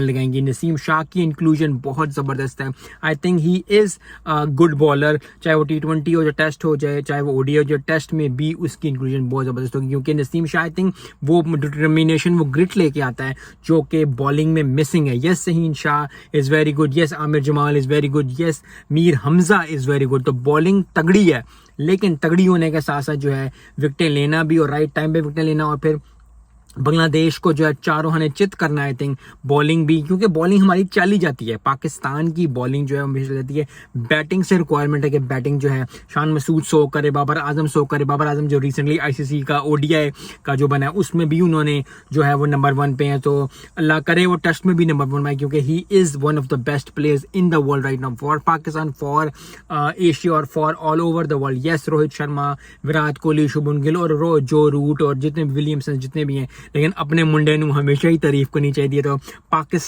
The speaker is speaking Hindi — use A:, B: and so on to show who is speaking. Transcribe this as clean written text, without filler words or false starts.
A: लगाएंगे। नसीम शाह की इंक्लूजन बहुत ज़बरदस्त है। I think he is good bowler, चाहे वो T20 हो, जो टेस्ट हो जाए, चाहे वो ODI हो, जो टेस्ट में भी उसकी इंक्लूजन बहुत ज़बरदस्त होगी, क्योंकि नसीम शाह आई थिंक वो डिटर्मिनेशन, वो ग्रिट लेके आता है जो कि बॉलिंग में मिसिंग है। Yes Shaheen Shah is very good, yes Aamir Jamal is very good, yes Mir Hamza is very good. तो बॉलिंग तगड़ी है, लेकिन तगड़ी होने के साथ साथ जो है विकेटें लेना भी, और राइट टाइम पे विकेटें लेना, और फिर बांग्लादेश को जो है चारों खाने चित करना। आई थिंक बॉलिंग भी, क्योंकि बॉलिंग हमारी चली जाती है, पाकिस्तान की बॉलिंग जो है हमेशा रहती है। बैटिंग से रिक्वायरमेंट है कि बैटिंग जो है शान मसूद 100 करे, बाबर आजम 100 करे। बाबर आजम जो रिसेंटली ICC का ODI का जो बना है उसमें भी उन्होंने जो है वो नंबर 1 पे हैं, तो अल्लाह करे वो टेस्ट में भी नंबर 1 में, क्योंकि he is one of the best players in the world right now for Pakistan, for Asia और for all over the world. Yes Rohit Sharma, Virat Kohli, Shubman Gill और जो रूट और जितने विलियमसन जितने भी हैं, लेकिन अपने मुंडे नू हमेशा ही तारीफ करनी चाहिए। तो पाकिस्तान